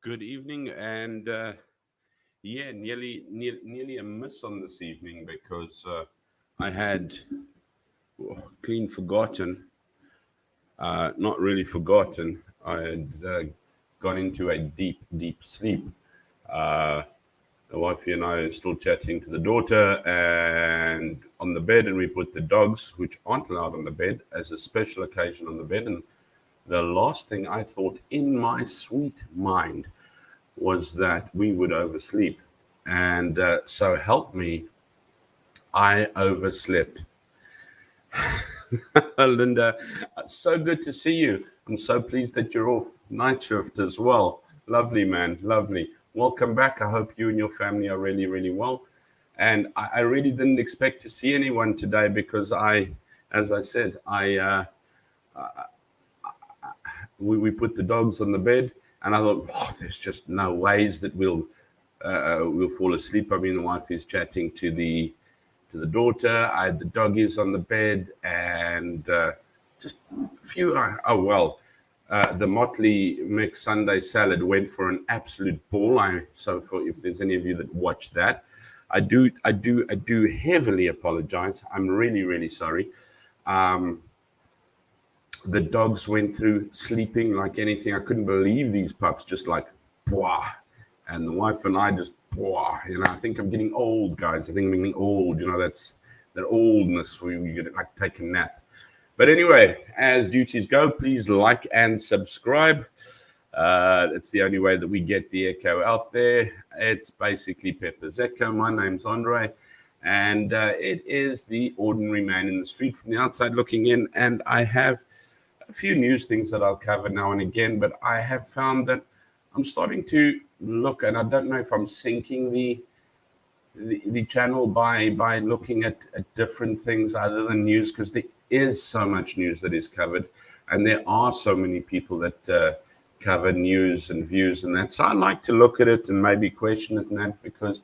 Good evening, and nearly a miss on this evening because I had clean forgotten, not really forgotten. I had gone into a deep sleep. Uh, the wifey and I are still chatting to the daughter, and on the bed, and we put the dogs, which aren't allowed on the bed, as a special occasion on the bed. And the last thing I thought in my sweet mind was that we would oversleep. And so help me, I overslept. Linda, so good to see you. I'm so pleased that you're off night shift as well. Lovely, man. Lovely. Welcome back. I hope you and your family are really, really well. And I really didn't expect to see anyone today because as I said, we put the dogs on the bed, and I thought, oh, there's just no ways that we'll fall asleep. I mean, the wife is chatting to the daughter. I had the doggies on the bed, and just a few. The Motley mixed Sunday salad went for an absolute ball. So for if there's any of you that watched that, I do heavily apologize. I'm really, really sorry. The dogs went through sleeping like anything. I couldn't believe these pups just like, bwah. And the wife and I just, bwah. I think I'm getting old, guys. I think I'm getting old. That's that oldness where you get like take a nap. But anyway, as duties go, please like and subscribe. It's the only way that we get the echo out there. It's basically Pepper's Echo. My name's Andre. And it is the ordinary man in the street from the outside looking in. And I have a few news things that I'll cover now and again, but I have found that I'm starting to look, and I don't know if I'm sinking the channel by looking at different things other than news, because there is so much news that is covered, and there are so many people that cover news and views and that. So I like to look at it and maybe question it and that, because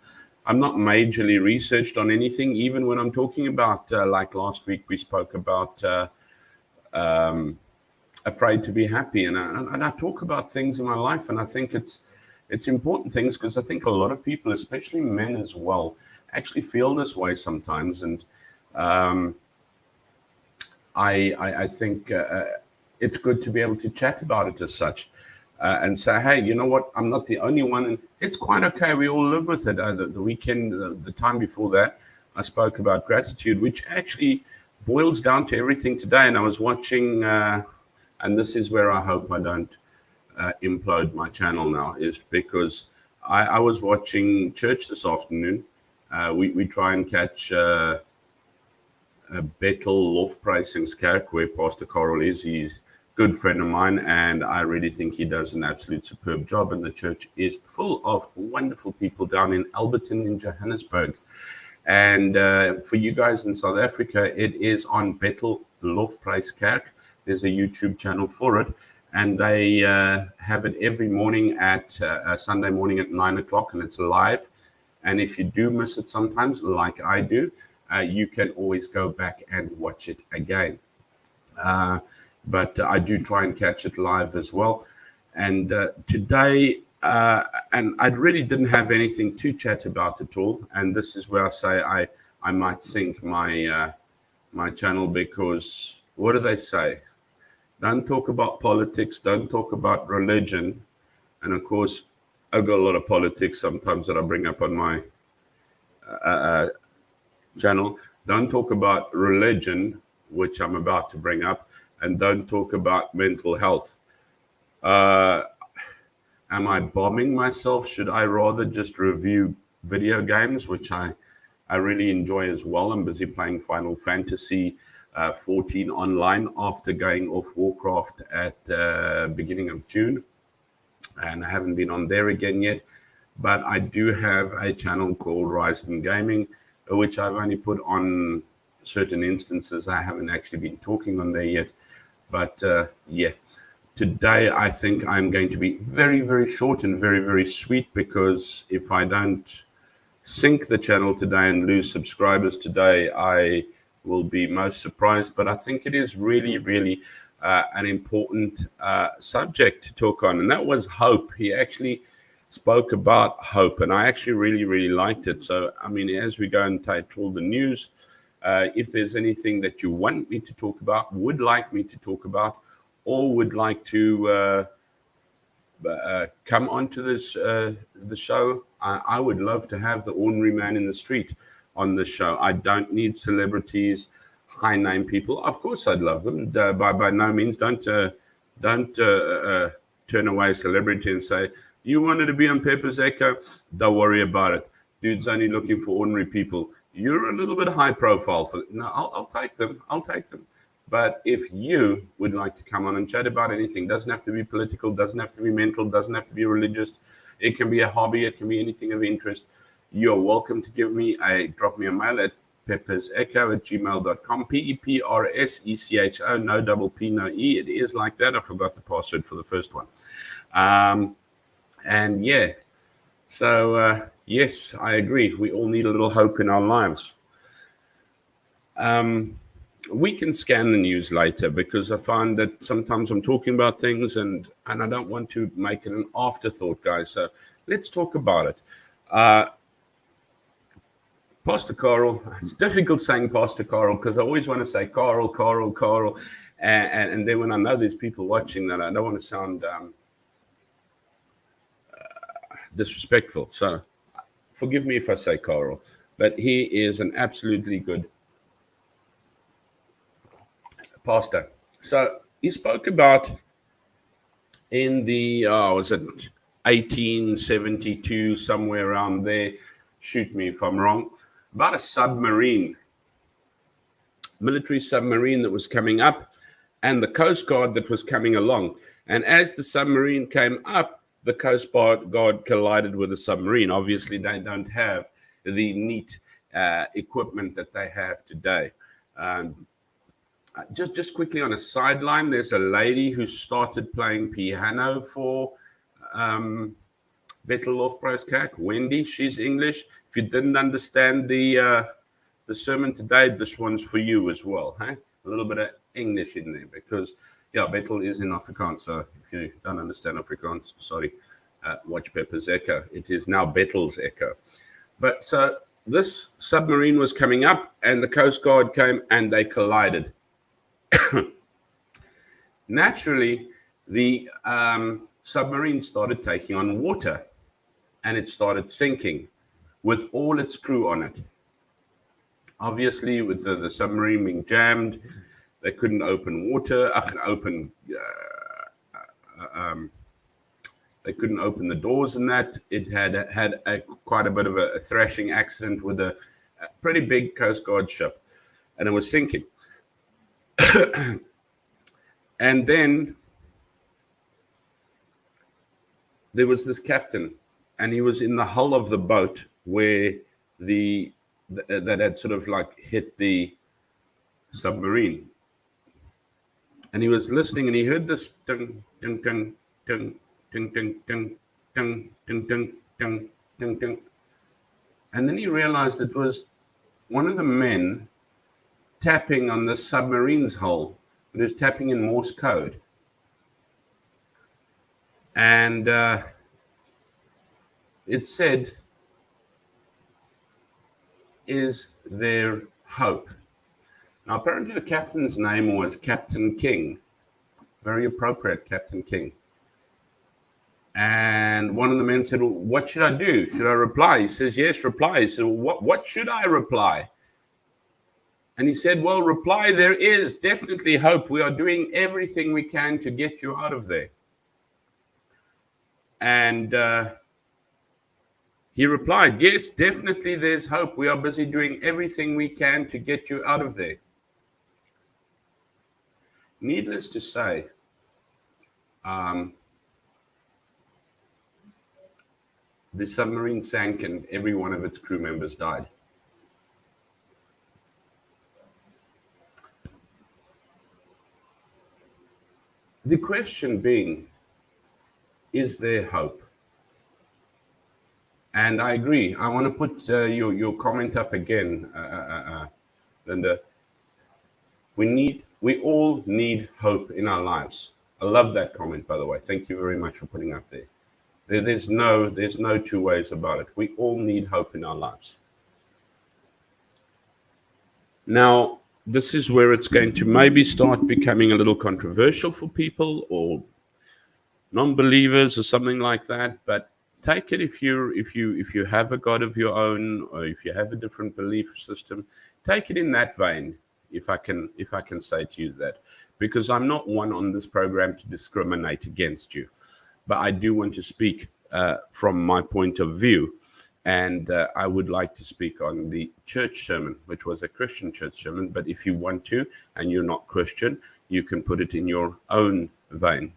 I'm not majorly researched on anything, even when I'm talking about, like last week we spoke about afraid to be happy, and I talk about things in my life, and I think it's important things, because I think a lot of people, especially men as well, actually feel this way sometimes, and I think it's good to be able to chat about it as such, and say, hey, you know what, I'm not the only one, and it's quite okay. We all live with it. The weekend, the time before that, I spoke about gratitude, which actually boils down to everything today, and I was watching. And this is where I hope I don't implode my channel now, is because I was watching church this afternoon. We try and catch Bethel Lofprijsingskerk, where Pastor Carel is. He's a good friend of mine, and I really think he does an absolute superb job. And the church is full of wonderful people down in Alberton in Johannesburg. And for you guys in South Africa, it is on Bethel Lofprijskerk. There's a YouTube channel for it, and they have it every morning at Sunday morning at 9 o'clock, and it's live. And if you do miss it sometimes, like I do, you can always go back and watch it again. But I do try and catch it live as well. And today, and I really didn't have anything to chat about at all. And this is where I say I might sink my my channel, because what do they say? Don't talk about politics. Don't talk about religion. And of course, I've got a lot of politics sometimes that I bring up on my channel. Don't talk about religion, which I'm about to bring up, and don't talk about mental health. Am I bombing myself? Should I rather just review video games, which I really enjoy as well? I'm busy playing Final Fantasy 14 online after going off Warcraft at beginning of June, and I haven't been on there again yet. But I do have a channel called Ryzen Gaming, which I've only put on certain instances. I haven't actually been talking on there yet. But yeah, today I think I'm going to be very, very short and very, very sweet, because if I don't sink the channel today and lose subscribers today, I will be most surprised. But I think it is really, really an important subject to talk on, and that was hope. He actually spoke about hope, and I actually really liked it. So, I mean, as we go and title the news, if there's anything that you want me to talk about, would like me to talk about, or would like to come onto this the show, I would love to have the ordinary man in the street on the show. I don't need celebrities, high name people. Of course, I'd love them. By no means, don't turn away a celebrity and say, you wanted to be on Pepper's Echo? Don't worry about it. Dude's only looking for ordinary people. You're a little bit high profile. No, I'll take them. I'll take them. But if you would like to come on and chat about anything, doesn't have to be political, doesn't have to be mental, doesn't have to be religious. It can be a hobby. It can be anything of interest. You're welcome to drop me a mail at peppersecho@gmail.com. PEPRSECHO, no double P, no E. It is like that. I forgot the password for the first one. And yeah, so yes, I agree. We all need a little hope in our lives. We can scan the news later, because I find that sometimes I'm talking about things and I don't want to make it an afterthought, guys. So let's talk about it. Pastor Carel, it's difficult saying Pastor Carel because I always want to say Carel. And then when I know there's people watching that, I don't want to sound disrespectful. So forgive me if I say Carel, but he is an absolutely good pastor. So he spoke about in the, was it 1872, somewhere around there, shoot me if I'm wrong, about a submarine, military submarine that was coming up and the Coast Guard that was coming along. And as the submarine came up, the Coast Guard collided with the submarine. Obviously, they don't have the neat equipment that they have today. Just quickly on a sideline, there's a lady who started playing piano for Bethel Lofprijskerk, Wendy. She's English. If you didn't understand the sermon today, this one's for you as well. Hey? A little bit of English in there because, yeah, Bethel is in Afrikaans. So if you don't understand Afrikaans, sorry, watch Pepper's Echo. It is now Bethel's Echo. But so this submarine was coming up and the Coast Guard came and they collided. Naturally, the submarine started taking on water and it started sinking with all its crew on it. Obviously, with the submarine being jammed, they couldn't open they couldn't open the doors and that. It had quite a bit of a thrashing accident with a pretty big Coast Guard ship, and it was sinking. And then there was this captain, and he was in the hull of the boat where that had sort of like hit the submarine. And he was listening, and he heard this ding, ding, ding, ding, ding, ding, ding, ding, ding, ding, ding, ding, ding. And then he realized it was one of the men tapping on the submarine's hull. It was tapping in Morse code. And it said, "Is there hope?" Now, apparently the captain's name was Captain King. Very appropriate, Captain King. And one of the men said, "Well, what should I do? Should I reply?" He says, "Yes, reply." He said, "Well, what should I reply?" And he said, "Well, reply, there is definitely hope. We are doing everything we can to get you out of there." And he replied, "Yes, definitely there's hope. We are busy doing everything we can to get you out of there." Needless to say, the submarine sank and every one of its crew members died. The question being, is there hope? And I agree. I want to put your comment up again, Linda. We all need hope in our lives. I love that comment, by the way. Thank you very much for putting up there. There's no two ways about it. We all need hope in our lives. Now, this is where it's going to maybe start becoming a little controversial for people or non-believers or something like that. But take it if you have a God of your own, or if you have a different belief system, take it in that vein. If I can say to you that, because I'm not one on this program to discriminate against you, but I do want to speak from my point of view. And I would like to speak on the church sermon, which was a Christian church sermon. But if you want to, and you're not Christian, you can put it in your own vein.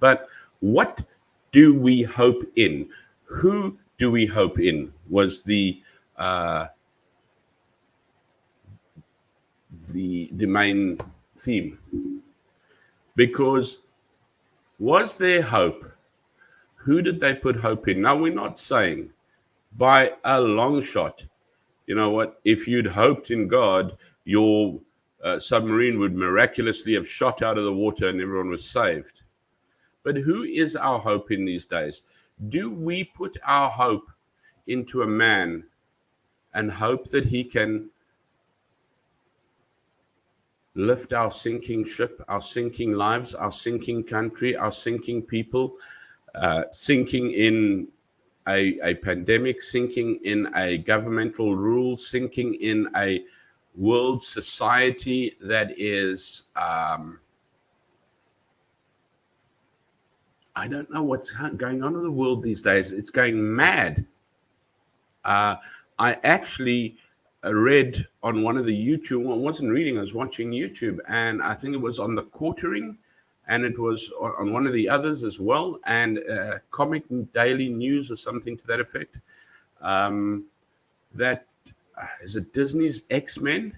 But what do we hope in? Who do we hope in? Was the main theme. Because was there hope? Who did they put hope in? Now, we're not saying by a long shot, you know what, if you'd hoped in God, your submarine would miraculously have shot out of the water and everyone was saved. But who is our hope in these days? Do we put our hope into a man and hope that he can lift our sinking ship, our sinking lives, our sinking country, our sinking people, sinking in a pandemic, sinking in a governmental rule, sinking in a world society that is, I don't know what's going on in the world these days. It's going mad. I actually read on one of the YouTube, well, I wasn't reading, I was watching YouTube, and I think it was on the Quartering, and it was on one of the others as well, and Comic Daily News or something to that effect. That is it Disney's X-Men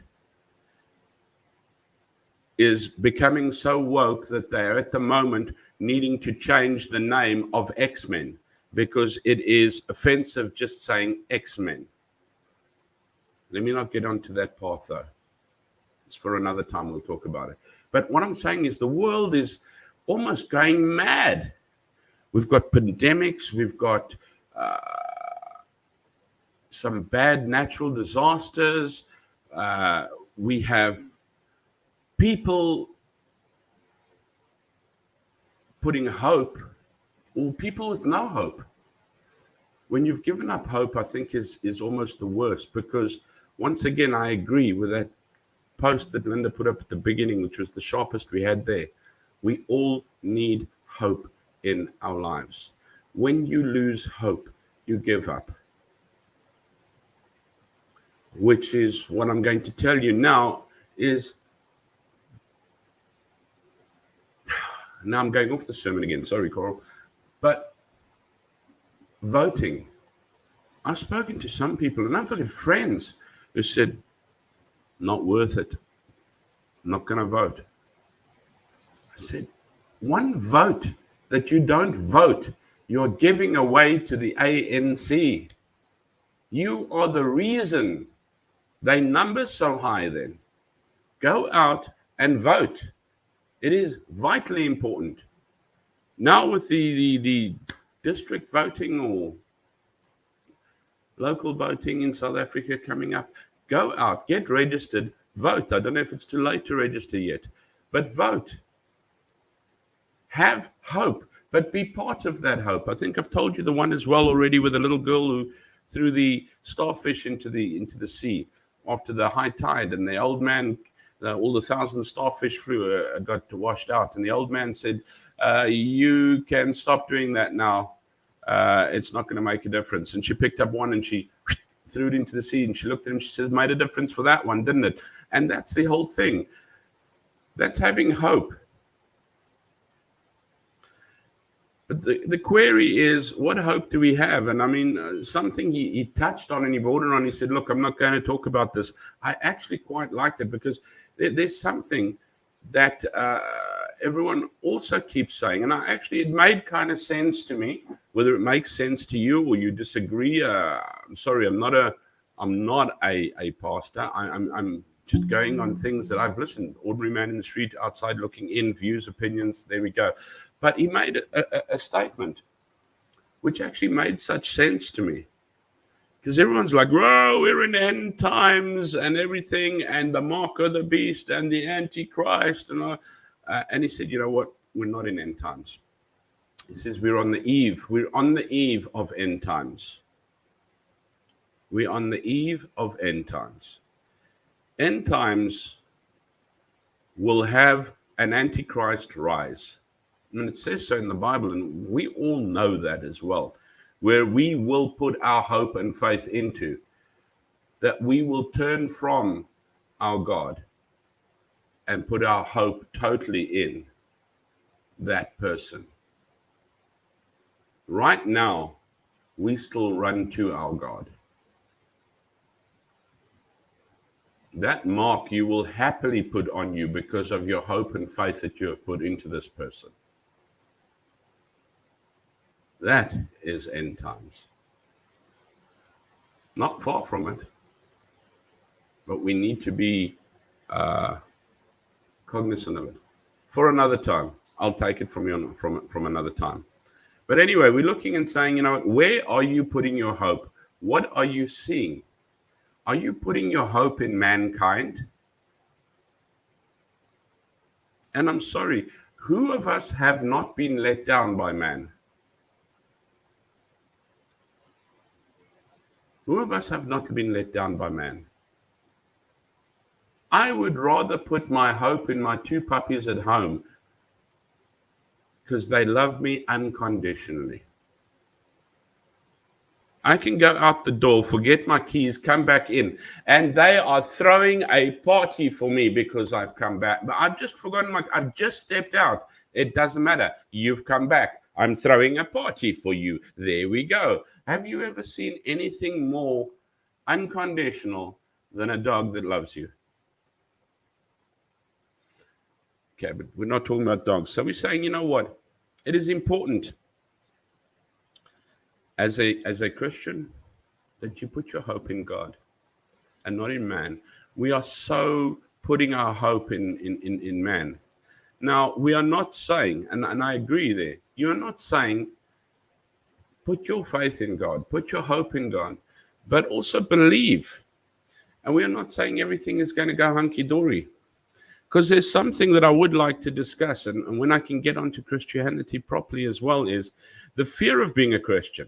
is becoming so woke that they are at the moment needing to change the name of X-Men because it is offensive just saying X-Men. Let me not get onto that path though. It's for another time, we'll talk about it. But what I'm saying is the world is almost going mad. We've got pandemics, we've got some bad natural disasters. We have people putting hope, or people with no hope. When you've given up hope, I think is almost the worst, because once again, I agree with that post that Linda put up at the beginning, which was the sharpest we had there. We all need hope in our lives. When you lose hope, you give up. Which is what I'm going to tell you now is, now I'm going off the sermon again, sorry, Carel, but voting. I've spoken to some people, and I've got friends who said, not worth it. I'm not going to vote. I said, one vote that you don't vote, you're giving away to the ANC. You are the reason they number so high then. Go out and vote. It is vitally important. Now with the district voting or local voting in South Africa coming up, go out, get registered, vote. I don't know if it's too late to register yet, but vote. Have hope, but be part of that hope. I think I've told you the one as well already with a little girl who threw the starfish into the sea after the high tide, and the old man, all the 1,000 starfish got washed out, and the old man said, you can stop doing that now. It's not going to make a difference. And she picked up one and she threw it into the sea, and she looked at him, she says, made a difference for that one, didn't it? And that's the whole thing. That's having hope. But the query is, what hope do we have? And I mean, something he touched on and he bordered on, he said, look, I'm not going to talk about this. I actually quite liked it, because there's something that everyone also keeps saying. And it made kind of sense to me. Whether it makes sense to you or you disagree, I'm sorry, I'm not a pastor. I'm just going on things that I've listened. Ordinary man in the street, outside looking in, views, opinions, there we go. But he made a statement. which actually made such sense to me. Because everyone's like, whoa, we're in end times and everything, and the mark of the beast and the Antichrist. And he said, you know what? We're not in end times. He says, we're on the eve. We're on the eve of end times. We're on the eve of end times. End times will have an Antichrist rise. And it says so in the Bible, and we all know that as well, where we will put our hope and faith into, that we will turn from our God and put our hope totally in that person. Right now, we still run to our God. That mark you will happily put on you because of your hope and faith that you have put into this person. That is end times. Not far from it. But we need to be cognizant of it. For another time. I'll take it from you from another time. But anyway, we're looking and saying, you know, where are you putting your hope? What are you seeing? Are you putting your hope in mankind? And I'm sorry, who of us have not been let down by man? Who of us have not been let down by man? I would rather put my hope in my two puppies at home because they love me unconditionally. I can go out the door, forget my keys, come back in, and they are throwing a party for me because I've come back. But I've just forgotten I've just stepped out. It doesn't matter. You've come back. I'm throwing a party for you. There we go. Have you ever seen anything more unconditional than a dog that loves you? Okay, but we're not talking about dogs. So we're saying, you know what? It is important as a Christian that you put your hope in God and not in man. We are so putting our hope in man. Now, we are not saying, and I agree there, you're not saying put your faith in God, put your hope in God, but also believe. And we are not saying everything is going to go hunky-dory. Because there's something that I would like to discuss, and when I can get onto Christianity properly as well, is the fear of being a Christian.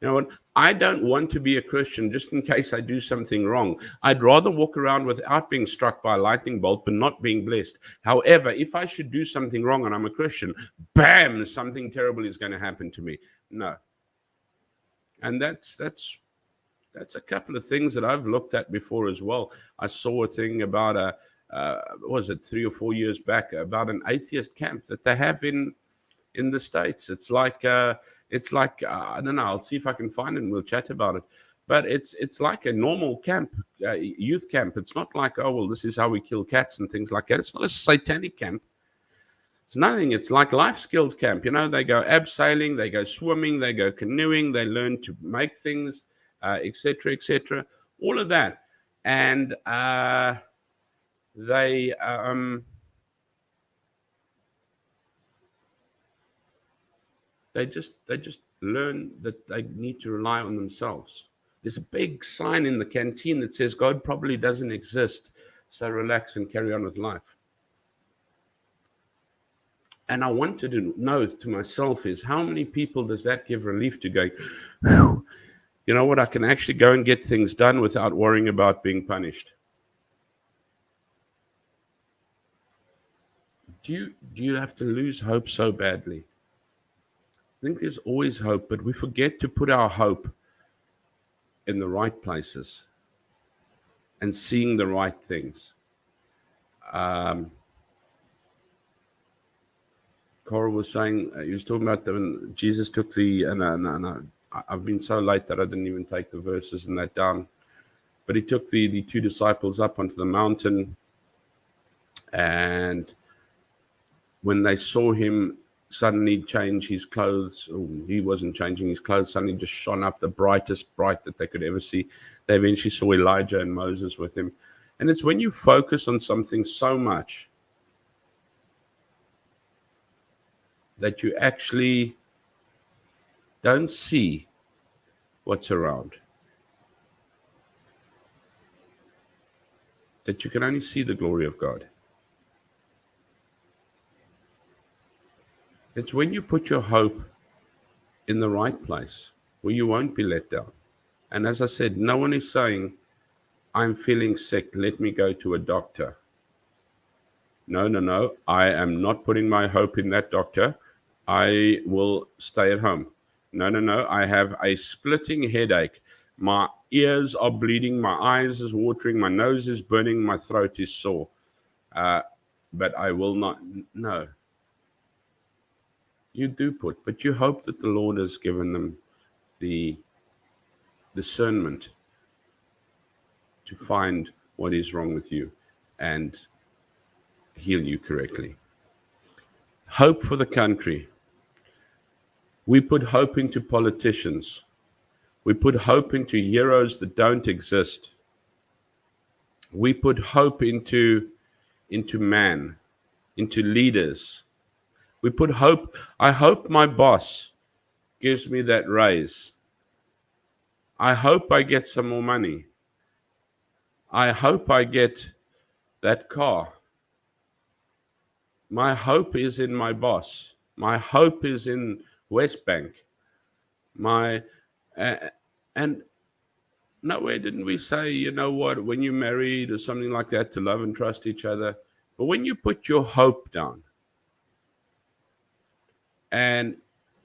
You know what? I don't want to be a Christian just in case I do something wrong. I'd rather walk around without being struck by a lightning bolt, but not being blessed. However, if I should do something wrong and I'm a Christian, bam, something terrible is going to happen to me. No. And that's a couple of things that I've looked at before as well. I saw a thing about was it 3 or 4 years back, about an atheist camp that they have in the States. It's like I don't know. I'll see if I can find it and we'll chat about it. But it's like a normal camp, youth camp. It's not like, oh well, this is how we kill cats and things like that. It's not a satanic camp. It's nothing. It's like life skills camp. You know, they go abseiling, they go swimming, they go canoeing, they learn to make things, etc., etc. All of that, and they just learn that they need to rely on themselves. There's a big sign in the canteen that says God probably doesn't exist, so relax and carry on with life. And I wanted to know to myself is how many people does that give relief to go, whew, you know what, I can actually go and get things done without worrying about being punished. Do you have to lose hope so badly? I think there's always hope, but we forget to put our hope in the right places and seeing the right things. Carel was saying, he was talking about when Jesus took no, I've been so late that I didn't even take the verses and that down. But he took the two disciples up onto the mountain, and when they saw him suddenly change his clothes, he wasn't changing his clothes, suddenly just shone up the brightest bright that they could ever see. They eventually saw Elijah and Moses with him. And it's when you focus on something so much that you actually don't see what's around, that you can only see the glory of God. It's when you put your hope in the right place where you won't be let down. And as I said, no one is saying, I'm feeling sick, let me go to a doctor. No, no, no. I am not putting my hope in that doctor. I will stay at home. No, no, no. I have a splitting headache. My ears are bleeding. My eyes is watering. My nose is burning. My throat is sore. But I will not. No. You do put, but you hope that the Lord has given them the discernment to find what is wrong with you and heal you correctly. Hope for the country. We put hope into politicians. We put hope into heroes that don't exist. We put hope into man, into leaders. We put hope. I hope my boss gives me that raise. I hope I get some more money. I hope I get that car. My hope is in my boss. My hope is in West Bank. And nowhere didn't we say, you know what, when you're married or something like that, to love and trust each other. But when you put your hope down, and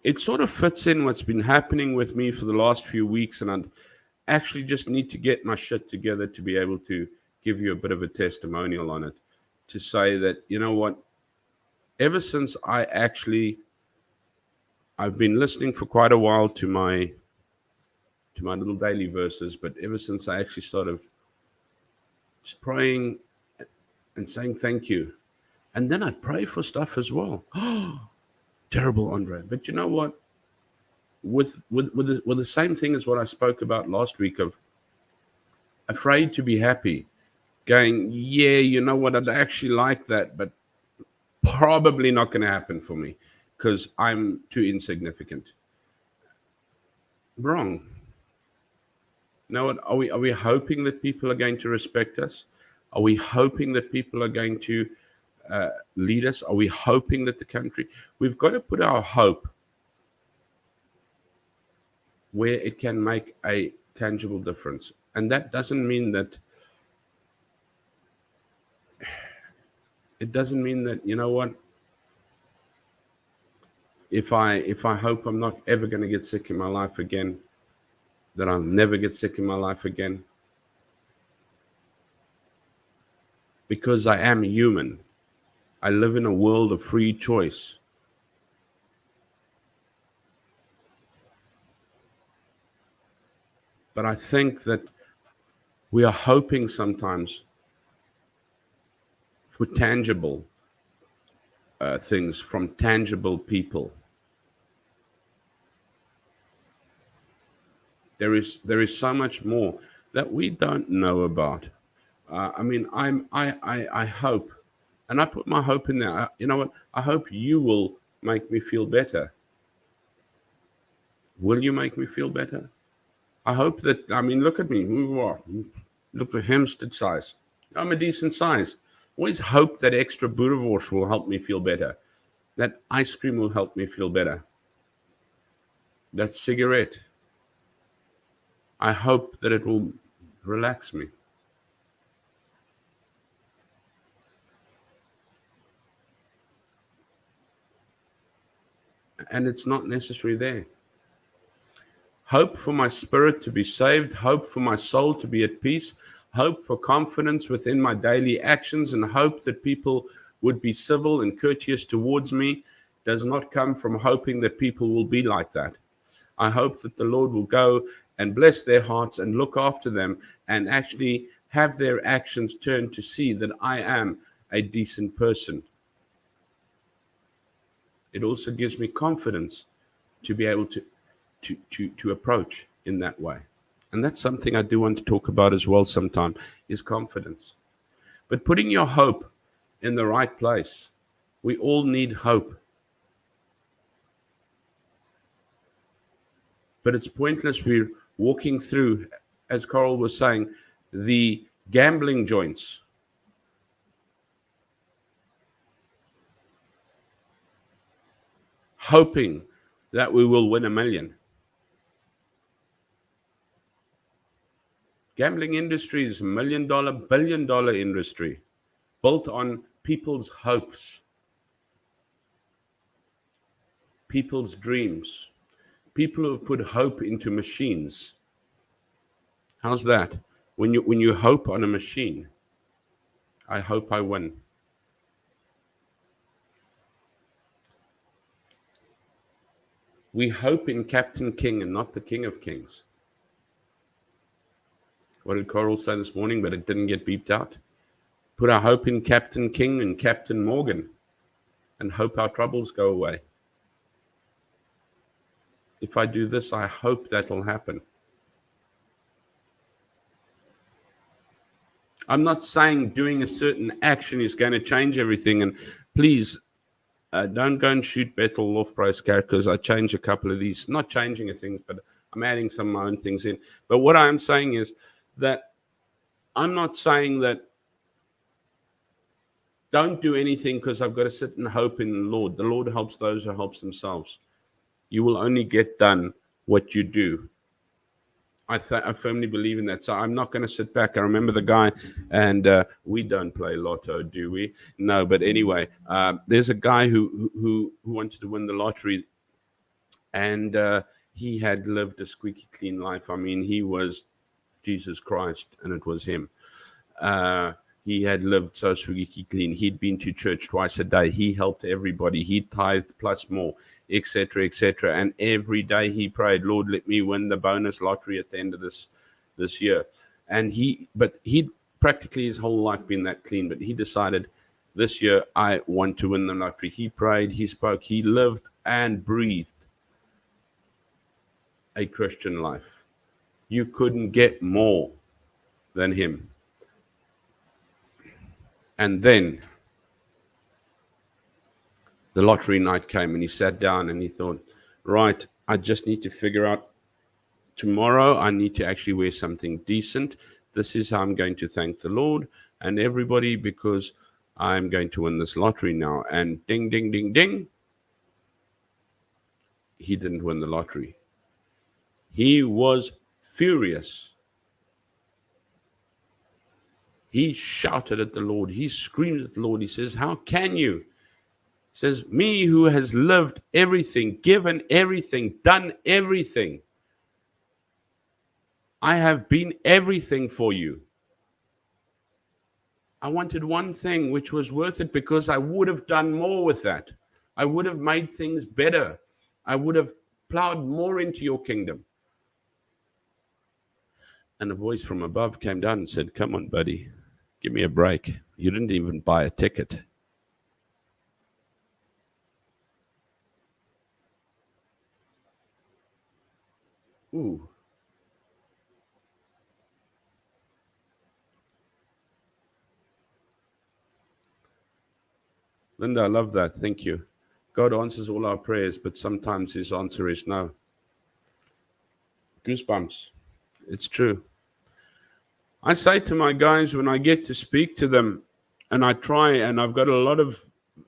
it sort of fits in what's been happening with me for the last few weeks, and I actually just need to get my shit together to be able to give you a bit of a testimonial on it, to say that, you know what, ever since I've been listening for quite a while to my little daily verses, but ever since I actually started just praying and saying thank you, and then I'd pray for stuff as well. Terrible, Andre. But you know what? With the same thing as what I spoke about last week of afraid to be happy, going, yeah, you know what? I'd actually like that, but probably not going to happen for me because I'm too insignificant. Wrong. You know what? Are we hoping that people are going to respect us? Are we hoping that people are going to lead us? Are we hoping that the country? We've got to put our hope where it can make a tangible difference. And that doesn't mean that you know what, if I hope I'm not ever going to get sick in my life again, that I'll never get sick in my life again, because I am human. I live in a world of free choice. But I think that we are hoping sometimes for tangible things from tangible people. There is so much more that we don't know about. I mean, I hope, and I put my hope in there. You know what? I hope you will make me feel better. Will you make me feel better? I hope that. I mean, look at me. Look at Hempstead size. I'm a decent size. Always hope that extra boerewors will help me feel better. That ice cream will help me feel better. That cigarette. I hope that it will relax me. And it's not necessarily there. Hope for my spirit to be saved, hope for my soul to be at peace, hope for confidence within my daily actions, and hope that people would be civil and courteous towards me does not come from hoping that people will be like that. I hope that the Lord will go and bless their hearts and look after them and actually have their actions turn to see that I am a decent person. It also gives me confidence to be able to approach in that way. And that's something I do want to talk about as well sometime, is confidence. But putting your hope in the right place. We all need hope. But it's pointless. We're walking through, as Carel was saying, the gambling joints. Hoping that we will win $1 million. Gambling industry is $1 million, $1 billion industry built on people's hopes, people's dreams, people who have put hope into machines. How's that? When you hope on a machine, I hope I win. We hope in Captain King and not the King of Kings. What did Carel say this morning, but it didn't get beeped out? Put our hope in Captain King and Captain Morgan and hope our troubles go away. If I do this, I hope that'll happen. I'm not saying doing a certain action is going to change everything. And please, don't go and shoot Bethel Lofprice because I change a couple of these. Not changing a thing, but I'm adding some of my own things in. But what I'm saying is that I'm not saying that don't do anything because I've got to sit and hope in the Lord. The Lord helps those who help themselves. You will only get done what you do. I firmly believe in that. So I'm not going to sit back. I remember the guy, and we don't play lotto, do we? No, but anyway, there's a guy who wanted to win the lottery, and he had lived a squeaky clean life. I mean, he was Jesus Christ, and it was him. He had lived so squeaky clean. He'd been to church twice a day. He helped everybody. He tithed plus more, etc., etc. And every day he prayed, Lord, let me win the bonus lottery at the end of this year. And he'd practically his whole life been that clean. But he decided, this year I want to win the lottery. He prayed, he spoke, he lived and breathed a Christian life. You couldn't get more than him. And then the lottery night came, and he sat down and he thought, right, I just need to figure out tomorrow I need to actually wear something decent. This is how I'm going to thank the Lord and everybody because I'm going to win this lottery now. And ding, ding, ding, ding. He didn't win the lottery. He was furious. He shouted at the Lord. He screamed at the Lord. He says, how can you? He says, me who has lived everything, given everything, done everything. I have been everything for you. I wanted one thing which was worth it because I would have done more with that. I would have made things better. I would have plowed more into your kingdom. And a voice from above came down and said, come on, buddy. Give me a break. You didn't even buy a ticket. Ooh. Linda, I love that. Thank you. God answers all our prayers, but sometimes his answer is no. Goosebumps. It's true. I say to my guys when I get to speak to them, and I try, and I've got a lot of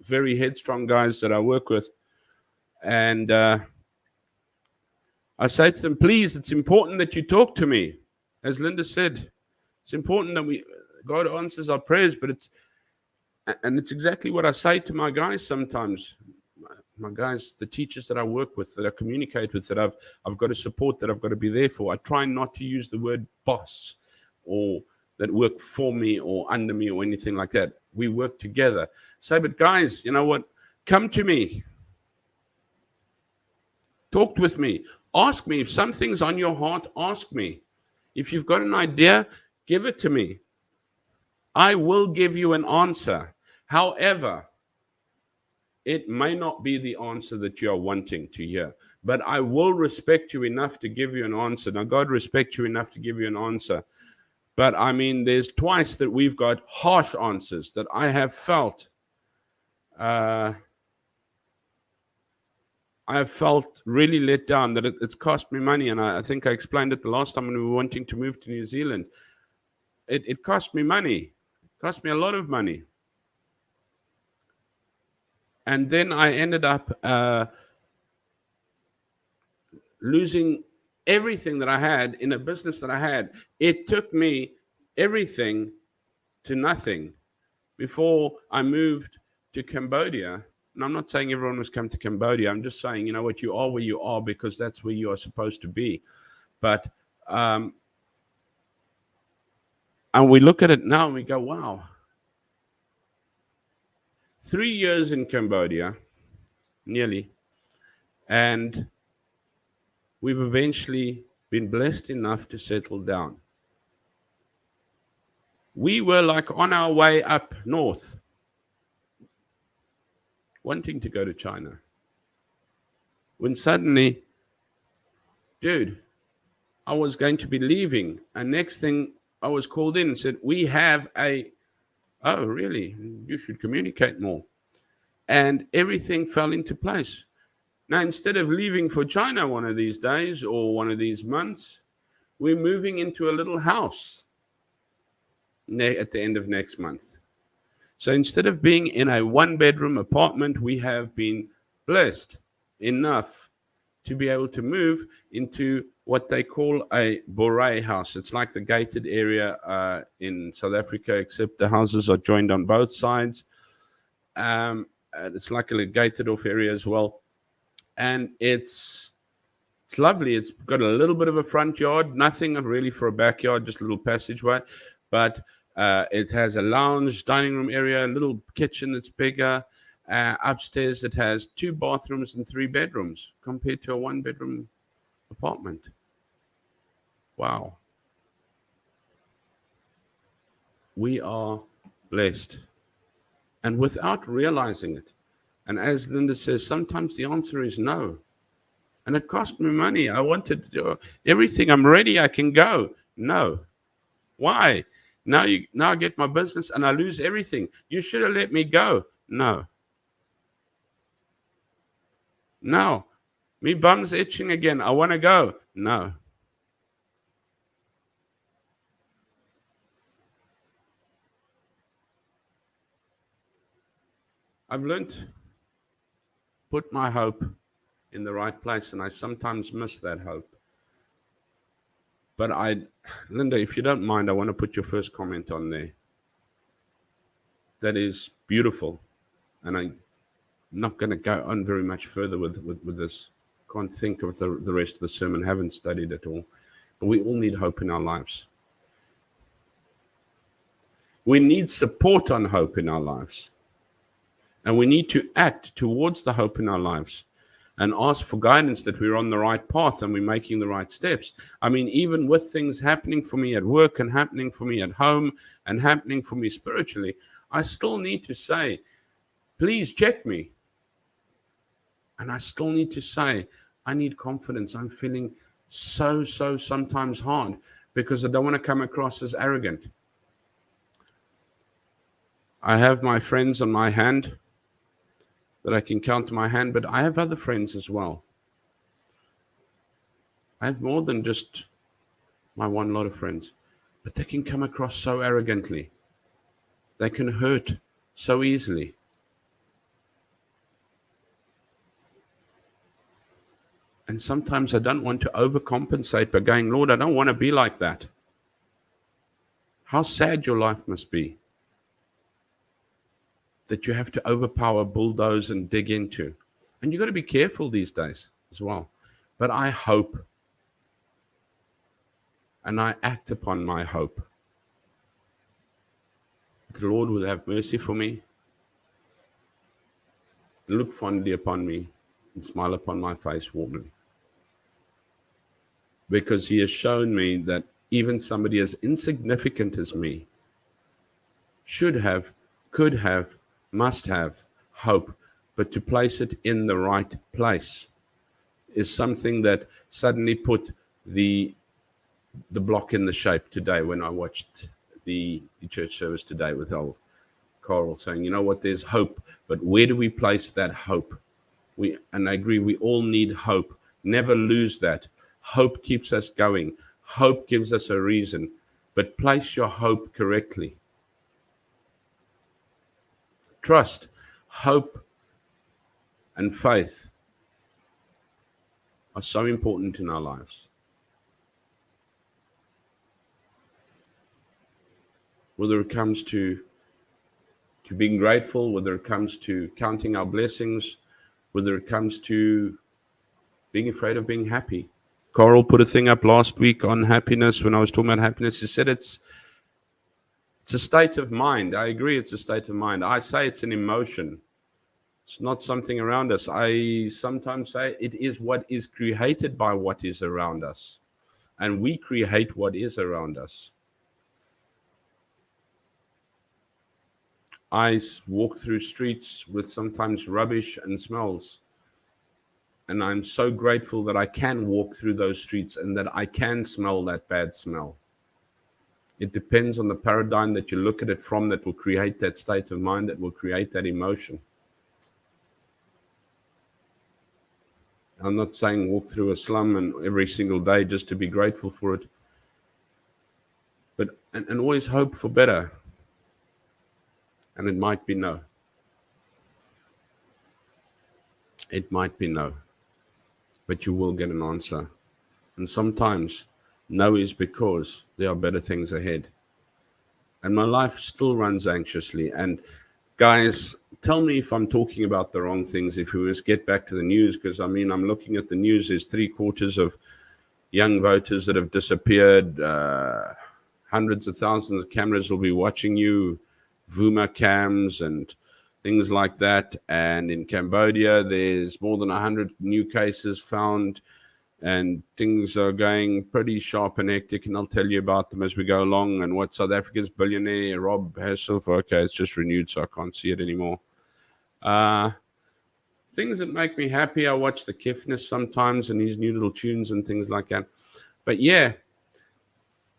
very headstrong guys that I work with, and I say to them, please, it's important that you talk to me. As Linda said, it's important that God answers our prayers, but it's exactly what I say to my guys sometimes. My guys, the teachers that I work with, that I communicate with, that I've got to support, that I've got to be there for. I try not to use the word boss or that work for me or under me or anything like that. We work together. Say, but guys, you know what? Come to me. Talk with me. Ask me. If something's on your heart, ask me. If you've got an idea, give it to me. I will give you an answer. However, it may not be the answer that you are wanting to hear, but I will respect you enough to give you an answer. Now, God respects you enough to give you an answer. But I mean, there's twice that we've got harsh answers that I have felt. I I have felt really let down that it's cost me money. And I think I explained it the last time when we were wanting to move to New Zealand. It cost me money. It cost me a lot of money. And then I ended up losing everything that I had in a business that I had. It took me everything to nothing before I moved to Cambodia. And I'm not saying everyone must come to Cambodia. I'm just saying, you know what, you are where you are because that's where you are supposed to be. But, and we look at it now and we go, wow. 3 years in Cambodia, nearly. And we've eventually been blessed enough to settle down. We were like on our way up north, wanting to go to China. When suddenly, dude, I was going to be leaving. And next thing I was called in and said, we have oh, really? You should communicate more. And everything fell into place. Now, instead of leaving for China one of these days or one of these months, we're moving into a little house at the end of next month. So instead of being in a one-bedroom apartment, we have been blessed enough to be able to move into what they call a boerdery house. It's like the gated area in South Africa, except the houses are joined on both sides. It's like a gated off area as well. And it's lovely. It's got a little bit of a front yard, nothing really for a backyard, just a little passageway. But it has a lounge, dining room area, a little kitchen that's bigger. Upstairs, it has 2 bathrooms and 3 bedrooms compared to a 1-bedroom apartment. Wow. We are blessed. And without realizing it, and as Linda says, sometimes the answer is no. And it cost me money. I wanted to do everything. I'm ready. I can go. No. Why? Now I get my business and I lose everything. You should have let me go. No. No. Me bum's itching again. I want to go. No. I've learned put my hope in the right place, and I sometimes miss that hope. But Linda, if you don't mind, I want to put your first comment on there. That is beautiful. And I'm not going to go on very much further with this. Can't think of the rest of the sermon, haven't studied it all. But we all need hope in our lives. We need support on hope in our lives. And we need to act towards the hope in our lives and ask for guidance that we're on the right path and we're making the right steps. I mean, even with things happening for me at work and happening for me at home and happening for me spiritually, I still need to say, please check me. And I still need to say, I need confidence. I'm feeling so sometimes hard because I don't want to come across as arrogant. I have my friends on my hand that I can count on my hand, but I have other friends as well. I have more than just my one lot of friends, but they can come across so arrogantly. They can hurt so easily. And sometimes I don't want to overcompensate by going, Lord, I don't want to be like that. How sad your life must be that you have to overpower, bulldoze, and dig into. And you've got to be careful these days as well. But I hope, and I act upon my hope, that the Lord will have mercy for me, look fondly upon me, and smile upon my face warmly. Because he has shown me that even somebody as insignificant as me should have, could have, must have hope, but to place it in the right place is something that suddenly put the block in the shape today when I watched the church service today with old Carel saying, you know what, there's hope, but where do we place that hope? And I agree, we all need hope. Never lose that. Hope keeps us going. Hope gives us a reason. But place your hope correctly. Trust, hope, and faith are so important in our lives. Whether it comes to being grateful, whether it comes to counting our blessings, whether it comes to being afraid of being happy. Carel put a thing up last week on happiness when I was talking about happiness. He said it's a state of mind. I agree, it's a state of mind. I say it's an emotion. It's not something around us. I sometimes say it is what is created by what is around us. And we create what is around us. I walk through streets with sometimes rubbish and smells. And I'm so grateful that I can walk through those streets and that I can smell that bad smell. It depends on the paradigm that you look at it from that will create that state of mind, that will create that emotion. I'm not saying walk through a slum and every single day just to be grateful for it. But and always hope for better. And it might be no. It might be no. But you will get an answer. And sometimes no is because there are better things ahead. And my life still runs anxiously. And guys, tell me if I'm talking about the wrong things. If we just get back to the news, because I'm looking at the news, there's 3/4 of young voters that have disappeared. Hundreds of thousands of cameras will be watching you, Vuma cams and things like that. And in Cambodia, there's more than 100 new cases found, and things are going pretty sharp and hectic. And I'll tell you about them as we go along. And what South Africa's billionaire Rob Hasselhoff, okay, it's just renewed, so I can't see it anymore. Things that make me happy, I watch the Kifness sometimes and his new little tunes and things like that. But yeah,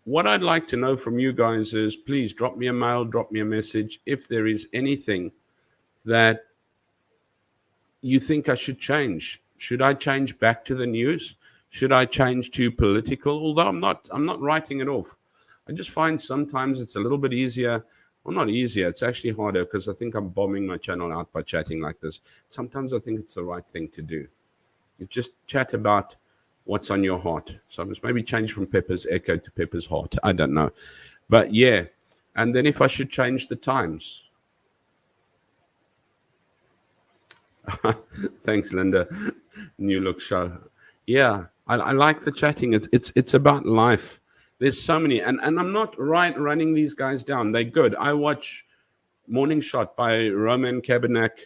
what I'd like to know from you guys is, please drop me a mail, drop me a message if there is anything that you think I should change. Should I change back to the news? Should I change to political? Although I'm not writing it off. I just find sometimes it's a little bit easier. Well, not easier. It's actually harder because I think I'm bombing my channel out by chatting like this. Sometimes I think it's the right thing to do. You just chat about what's on your heart. So I must maybe change from Pepper's echo to Pepper's heart. I don't know. But yeah. And then if I should change the times. Thanks, Linda. New look show. Yeah, I like the chatting. It's about life. There's so many, and I'm not running these guys down. They're good. I watch Morning Shot by Roman Kabanak.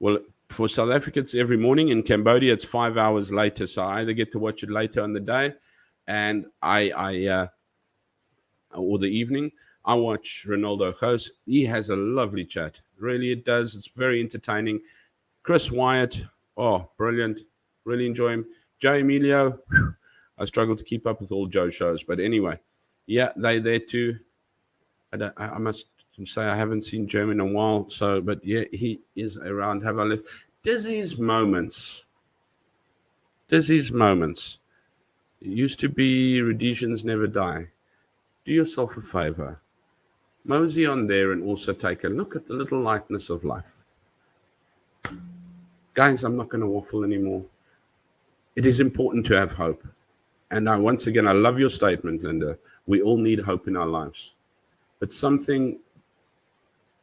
Well, for South Africa, it's every morning. In Cambodia, it's 5 hours later. So I either get to watch it later in the day, and or the evening. I watch Ronaldo host. He has a lovely chat. Really, it does. It's very entertaining. Chris Wyatt, oh, brilliant. Really enjoy him. Joe Emilio, I struggle to keep up with all Joe's shows. But anyway, yeah, they're there too. I must say I haven't seen Joe in a while. So, but yeah, he is around. Have I left? Dizzy's Moments. It used to be Rhodesians Never Die. Do yourself a favor. Mosey on there and also take a look at the little lightness of life. Guys, I'm not going to waffle anymore. It is important to have hope. And once again, I love your statement, Linda. We all need hope in our lives. But something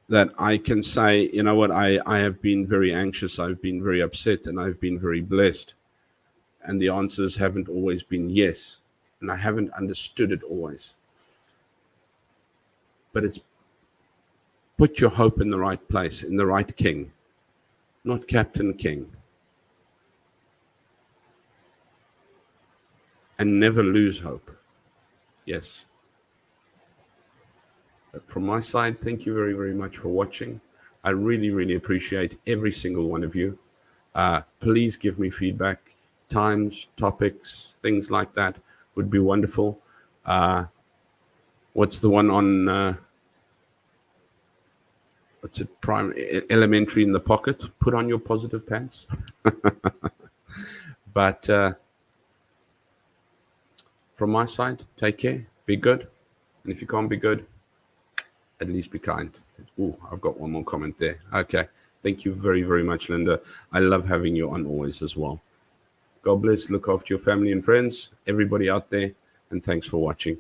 that I can say, you know what, I have been very anxious, I've been very upset, and I've been very blessed. And the answers haven't always been yes. And I haven't understood it always. But it's put your hope in the right place, in the right king, not Captain King. And never lose hope. Yes. But from my side, thank you very, very much for watching. I really, really appreciate every single one of you. Please give me feedback. Times, topics, things like that would be wonderful. What's the one on It's a elementary in the pocket. Put on your positive pants. But from my side, take care. Be good. And if you can't be good, at least be kind. Oh, I've got one more comment there. Okay. Thank you very, very much, Linda. I love having you on always as well. God bless. Look after your family and friends, everybody out there. And thanks for watching.